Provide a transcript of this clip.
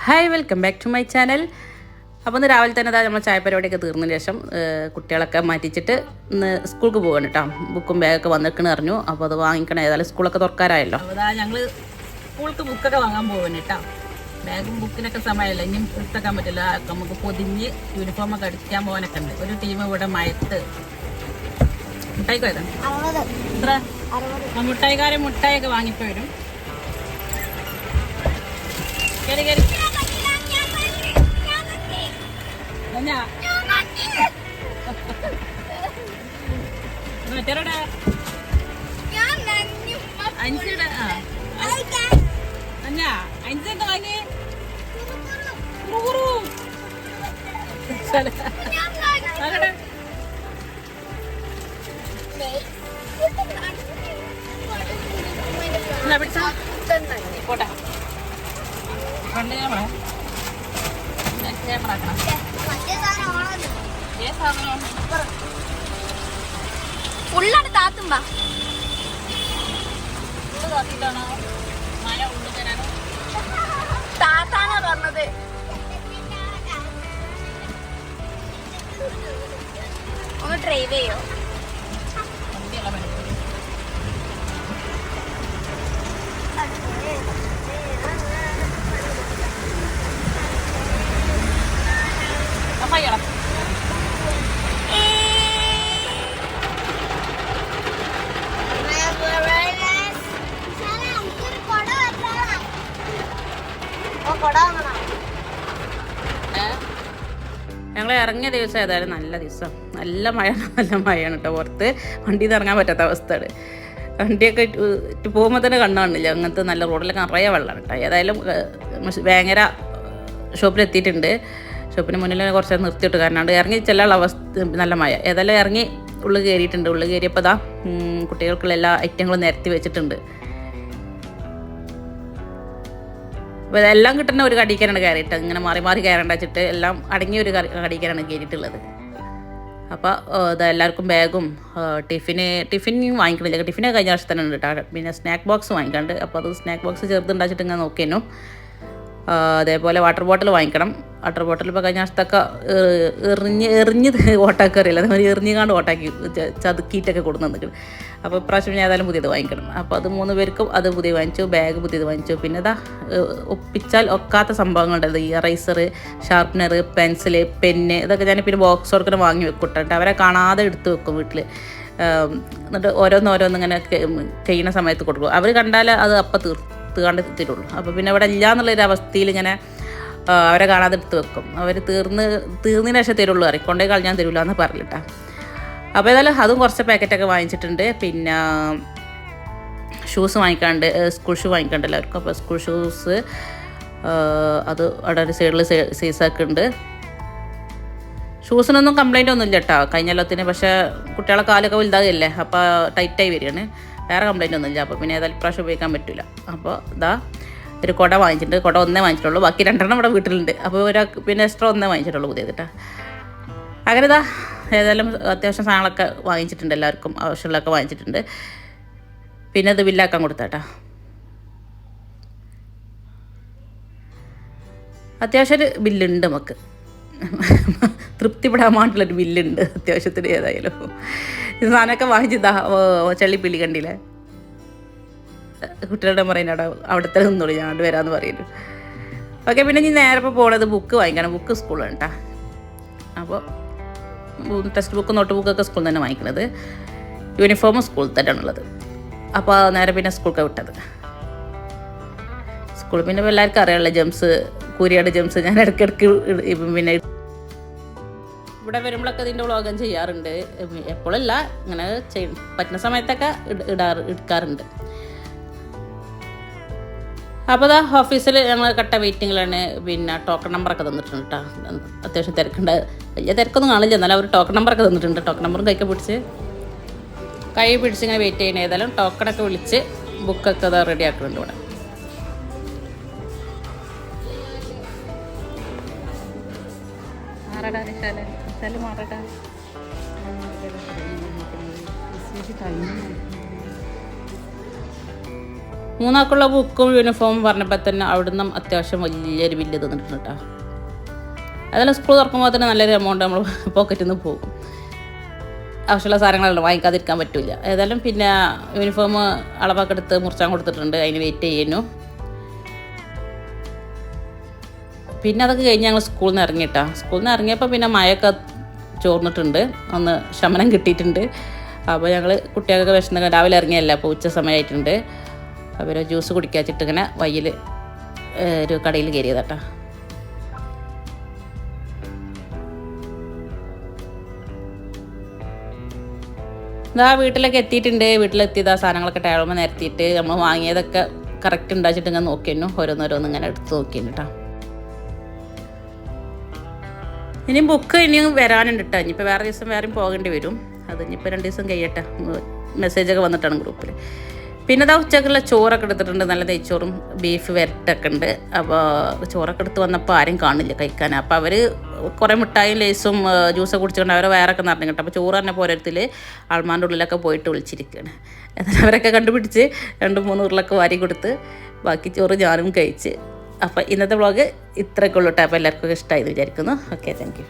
Hi welcome back to my channel. അപ്പോൾ ഇന്ന് രാവിലെ തന്നെ നമ്മൾ ചായ പരിപാടിയൊക്കെ തീർന്നതിന് ശേഷം കുട്ടികളൊക്കെ മാറ്റിച്ചിട്ട് ഇന്ന് സ്കൂൾക്ക് പോകണം കേട്ടോ. ബുക്കും ബാഗൊക്കെ വന്നിരിക്കണെന്ന് അറിഞ്ഞു. അപ്പോൾ അത് വാങ്ങിക്കണം, ഏതായാലും സ്കൂളൊക്കെ തുറക്കാറായല്ലോ. അതാ ഞങ്ങൾ സ്കൂൾക്ക് ബുക്കൊക്കെ വാങ്ങാൻ പോകുന്നു കേട്ടോ. ബാഗും ബുക്കിനൊക്കെ സമയമല്ല, ഇനിയും എടുത്തേക്കാൻ പറ്റില്ല. നമുക്ക് പൊതിഞ്ഞ് യൂണിഫോമൊക്കെ അടിക്കാൻ പോകാനൊക്കെ ഉണ്ട്. ഒരു ടീം ഇവിടെ മയത്ത് മുട്ടായിക്ക് വരാം. എത്ര മുട്ടായിക്കാരൻ മുട്ടായൊക്കെ വാങ്ങിപ്പോ വരും. കയറി കയറി മറ്റേടെ അഞ്ചിടെ അഞ്ഞാ അഞ്ചെന്താ വാങ്ങി പോട്ടെ കൊണ്ട് ക്യാമറ ക്യാമറ ആക്കണം. ഉള്ളാണ് താത്തുമ്പ താത്തിട്ടാണോ മഴ ഉള്ളു തരാനോ താത്താണോ പറഞ്ഞത്? ഒന്ന് ഡ്രൈവ് ചെയ്യോ? വണ്ടിയല്ല പണിക്ക് അമ്മയ്യണം. ഞങ്ങൾ ഇറങ്ങിയ ദിവസം ഏതായാലും നല്ല ദിവസം, നല്ല മഴയാണ് കേട്ടോ. പുറത്ത് വണ്ടിയിൽ നിന്ന് ഇറങ്ങാൻ പറ്റാത്ത അവസ്ഥയാണ്. വണ്ടിയൊക്കെ പോകുമ്പോൾ തന്നെ കണ്ണാണില്ല, അങ്ങനത്തെ നല്ല റോഡിലൊക്കെ നിറയെ വെള്ളമാണ് കേട്ടോ. ഏതായാലും ഭയങ്കര ഷോപ്പിലെത്തിയിട്ടുണ്ട്. ഷോപ്പിന് മുന്നിൽ കുറച്ച് നിർത്തിയിട്ട് കാരണം ഇറങ്ങി ചെല്ലാനുള്ള അവസ്ഥ നല്ല മഴ. ഏതായാലും ഇറങ്ങി ഉള്ളിൽ കയറിയിട്ടുണ്ട്. ഉള്ളിൽ കയറിയപ്പോൾ ഇതാ കുട്ടികൾക്കുള്ള എല്ലാ ഐറ്റങ്ങളും നിരത്തി വെച്ചിട്ടുണ്ട്. അപ്പോൾ ഇതെല്ലാം കിട്ടുന്ന ഒരു കടിക്കാനാണ് കയറിയിട്ട്, ഇങ്ങനെ മാറി മാറി കയറേണ്ട വെച്ചിട്ട് എല്ലാം അടങ്ങിയ ഒരു കടിക്കാനാണ് കയറിയിട്ടുള്ളത്. അപ്പോൾ ഇതെല്ലാവർക്കും ബാഗും ടിഫിൻ വാങ്ങിക്കണില്ല. ടിഫിനൊക്കെ കഴിഞ്ഞ വർഷം തന്നെ ഉണ്ട് കേട്ടോ. പിന്നെ സ്നാക്ക് ബോക്സ് വാങ്ങിക്കാണ്ട്, അപ്പോൾ അത് സ്നാക്ക് ബോക്സ് ചെറുതുണ്ടാച്ചിട്ട് ഇങ്ങനെ നോക്കിയിരുന്നു. അതേപോലെ വാട്ടർ ബോട്ടിൽ വാങ്ങിക്കണം. വാട്ടർ ബോട്ടിൽ ഇപ്പോൾ കഴിഞ്ഞ വർഷത്തൊക്കെ എറിഞ്ഞ് ഓട്ടാക്കി അറിയില്ല, അതേമാതിരി എറിഞ്ഞുകാണ്ട് ഓട്ടാക്കി ചതുക്കിയിട്ടൊക്കെ കൊടുത്ത് നിൽക്കണം. അപ്പോൾ ഇപ്രാവശ്യം ഞാൻ ഏതായാലും പുതിയത് വാങ്ങിക്കണം. അപ്പോൾ അത് 3 പേർക്കും അത് പുതിയത് വാങ്ങിച്ചു, ബാഗ് പുതിയത് വാങ്ങിച്ചു. പിന്നെ ഇതാ ഒപ്പിച്ചാൽ ഒക്കാത്ത സംഭവങ്ങളുണ്ട്. ഈ ഇറൈസർ, ഷാർപ്പ്നർ, പെൻസില്, പെന്ന്, ഇതൊക്കെ ഞാൻ പിന്നെ ബോക്സ് വർക്കിന് വാങ്ങി വെക്കൂട്ടോ. അവരെ കാണാതെ എടുത്ത് വെക്കും വീട്ടിൽ. എന്നിട്ട് ഓരോന്നിങ്ങനെ കഴിയുന്ന സമയത്ത് കൊടുക്കും. അവർ കണ്ടാൽ അത് അപ്പം തീർക്കാണ്ട് തരുള്ളൂ. അപ്പോൾ പിന്നെ ഇവിടെ ഇല്ല എന്നുള്ളൊരു അവസ്ഥയിൽ ഇങ്ങനെ അവരെ കാണാതെ എടുത്ത് വെക്കും. അവർ തീർന്നതിന് ശേഷം തരുള്ളൂ, അറിക്കൊണ്ടേ കളഞ്ഞാൻ തരില്ല എന്ന് പറഞ്ഞിട്ടാ. അപ്പോൾ ഏതായാലും അതും കുറച്ച് പാക്കറ്റൊക്കെ വാങ്ങിച്ചിട്ടുണ്ട്. പിന്നെ ഷൂസ് വാങ്ങിക്കാണ്ട്, സ്കൂൾ ഷൂ വാങ്ങിക്കാണ്ട് എല്ലാവർക്കും. അപ്പോൾ സ്കൂൾ ഷൂസ് അത് അവിടെ ഒരു സൈഡിൽ സൈസൊക്കെ ഉണ്ട്. ഷൂസിനൊന്നും കംപ്ലൈൻ്റ് ഒന്നും ഇല്ല കേട്ടോ കഴിഞ്ഞ കൊല്ലത്തിന്. പക്ഷേ കുട്ടികളെ കാലൊക്കെ വലുതാകില്ലേ, അപ്പോൾ ടൈറ്റായി വരികയാണ്. വേറെ കംപ്ലൈൻ്റ് ഒന്നും ഇല്ല. അപ്പോൾ പിന്നെ ഏതായാലും പ്രാവശ്യം ഉപയോഗിക്കാൻ പറ്റില്ല. അപ്പോൾ ഇതാ ഒരു കുട വാങ്ങിച്ചിട്ടുണ്ട്. കുട ഒന്നേ വാങ്ങിച്ചിട്ടുള്ളൂ, ബാക്കി 2 ഇവിടെ വീട്ടിലുണ്ട്. അപ്പോൾ ഒരാൾക്ക് പിന്നെ എക്സ്ട്രാ ഒന്നേ വാങ്ങിച്ചിട്ടുള്ളൂ പുതിയത് കേട്ടോ. അങ്ങനെ ഇതാ ഏതായാലും അത്യാവശ്യം സാധനങ്ങളൊക്കെ വാങ്ങിച്ചിട്ടുണ്ട്, എല്ലാവർക്കും ആവശ്യമുള്ളതൊക്കെ വാങ്ങിച്ചിട്ടുണ്ട്. പിന്നെ ഇത് ബില്ലാക്കാൻ കൊടുത്താട്ടാ. അത്യാവശ്യം ഒരു ബില്ലുണ്ട് നമുക്ക്, തൃപ്തിപ്പെടാൻ വേണ്ടിയുള്ളൊരു ബില്ലുണ്ട് അത്യാവശ്യത്തിന്. ഏതായാലും ഇത് സാധനമൊക്കെ വാങ്ങിച്ചതാ ചെള്ളിപ്പിള്ളി കണ്ടില്ലേ. കുട്ടികളുടെ പറയുന്നത് അവിടുത്തെ നിന്നോളൂ, ഞാൻ അവിടെ വരാമെന്ന് പറയുന്നു. ഓക്കെ, പിന്നെ ഇനി നേരെ ഇപ്പോൾ പോണത് ബുക്ക് വാങ്ങിക്കണം. ബുക്ക് സ്കൂളിലാണ് കേട്ടോ. അപ്പോൾ ടെക്സ്റ്റ് ബുക്ക്, നോട്ട് ബുക്കൊക്കെ സ്കൂളിൽ തന്നെ വാങ്ങിക്കണത്. യൂണിഫോമും സ്കൂളിൽ തന്നെയാണുള്ളത്. അപ്പോൾ നേരെ പിന്നെ സ്കൂളൊക്കെ വിട്ടത്. സ്കൂളിൽ പിന്നെ എല്ലാവർക്കും അറിയാമല്ലോ ജംസ്, കൂരിയുടെ ജംസ് ഞാൻ ഇടയ്ക്കിടയ്ക്ക് പിന്നെ ഇവിടെ വരുമ്പോഴൊക്കെ ഇതിൻ്റെ വ്ളോഗം ചെയ്യാറുണ്ട്. എപ്പോഴല്ല, ഇങ്ങനെ പറ്റുന്ന സമയത്തൊക്കെ എടുക്കാറുണ്ട്. അപ്പോൾ അതാ ഓഫീസിൽ ഞങ്ങൾ കട്ട വെയിറ്റിങ്ങിലാണ്. പിന്നെ ടോക്കൺ നമ്പറൊക്കെ തന്നിട്ടുണ്ട് കേട്ടോ. അത്യാവശ്യം തിരക്കുണ്ട്, വലിയ തിരക്കൊന്നും കാണില്ല, എന്നാലും അവർ ടോക്കൺ നമ്പറൊക്കെ തന്നിട്ടുണ്ട്. ടോക്കൺ നമ്പറും കൈ പിടിച്ച് ഇങ്ങനെ വെയിറ്റ് ചെയ്യണം. ഏതായാലും ടോക്കണൊക്കെ വിളിച്ച് ബുക്കൊക്കെ അതാ റെഡി ആക്കുന്നുണ്ട് ഇവിടെ. മാറടാ മൂന്നാൾക്കുള്ള ബുക്കും യൂണിഫോമും പറഞ്ഞപ്പോൾ തന്നെ അവിടുന്ന് അത്യാവശ്യം വലിയൊരു ബില്ല് തന്നിട്ടുണ്ട് കേട്ടോ. അതെല്ലാം സ്കൂൾ തുറക്കുമ്പോൾ തന്നെ നല്ലൊരു എമൗണ്ട് നമ്മൾ പോക്കറ്റിൽ നിന്ന് പോകും. ആവശ്യമുള്ള സാധനങ്ങളല്ലോ വാങ്ങിക്കാതിരിക്കാൻ പറ്റില്ല. ഏതായാലും പിന്നെ യൂണിഫോം അളവൊക്കെ എടുത്ത് മുറിച്ചാൻ കൊടുത്തിട്ടുണ്ട്, അതിന് വെയിറ്റ് ചെയ്യുന്നു. പിന്നെ അതൊക്കെ കഴിഞ്ഞ് ഞങ്ങൾ സ്കൂളിൽ നിന്ന് ഇറങ്ങിയിട്ടാ. സ്കൂളിൽ നിന്ന് ഇറങ്ങിയപ്പോൾ പിന്നെ മഴയൊക്കെ ചോർന്നിട്ടുണ്ട്, ഒന്ന് ശമനം കിട്ടിയിട്ടുണ്ട്. അപ്പോൾ ഞങ്ങൾ കുട്ടികൾക്ക് വിശന്ന് രാവിലെ ഇറങ്ങിയല്ല, അപ്പോൾ ഉച്ച സമയമായിട്ടുണ്ട്. അവർ ജ്യൂസ് കുടിക്കാൻ വെച്ചിട്ട് ഇങ്ങനെ വയ്യിൽ ഒരു കടയിൽ കയറിയതാട്ടാ. ഇതാ വീട്ടിലൊക്കെ എത്തിയിട്ടുണ്ട്. വീട്ടിലെത്തിയതാ സാധനങ്ങളൊക്കെ ടേബിളുമ്പോൾ നിരത്തിയിട്ട് നമ്മൾ വാങ്ങിയതൊക്കെ കറക്റ്റ് ഉണ്ടാച്ചിട്ട് ഇങ്ങനെ നോക്കിയിരുന്നു. ഓരോന്നോരോന്ന് ഇങ്ങനെ എടുത്ത് നോക്കിയിരുന്നു കേട്ടോ. ഇനിയും ബുക്ക് ഇനിയും വരാനുണ്ട് കേട്ടോ. ഇനിയിപ്പോൾ വേറെ ദിവസം വേറെയും പോകേണ്ടി വരും. അത് ഇനിയിപ്പോൾ 2 ദിവസം കഴിയട്ടെ. മെസ്സേജൊക്കെ വന്നിട്ടാണ് ഗ്രൂപ്പിൽ. പിന്നെ അതാ ഉച്ചക്കുള്ള ചോറൊക്കെ എടുത്തിട്ടുണ്ട്. നല്ല നെയ്ച്ചോറും ബീഫ് വരട്ടൊക്കെ ഉണ്ട്. അപ്പോൾ ചോറൊക്കെ എടുത്ത് വന്നപ്പോൾ ആരും കാണില്ല കഴിക്കാൻ. അപ്പോൾ അവർ കുറേ മിഠായും ലേസും ജ്യൂസൊക്കെ കുടിച്ചുകൊണ്ട് അവരെ വേറൊക്കെ നിറഞ്ഞു കേട്ടോ. അപ്പോൾ ചോറ് തന്നെ പോരത്തിൽ ആൾമാരുടെ ഉള്ളിലൊക്കെ പോയിട്ട് വിളിച്ചിരിക്കുകയാണ്. എന്നിട്ട് അവരൊക്കെ കണ്ടുപിടിച്ച് 2-3 ഉരുളൊക്കെ വാരി കൊടുത്ത് ബാക്കി ചോറ് ഞാനും കഴിച്ച്. അപ്പോൾ ഇന്നത്തെ വ്ളോഗ് ഇത്രയൊക്കെ ഉള്ളൂ കേട്ടോ. അപ്പോൾ എല്ലാവർക്കും ഇഷ്ടമായി എന്ന് വിചാരിക്കുന്നു. Okay, thank you.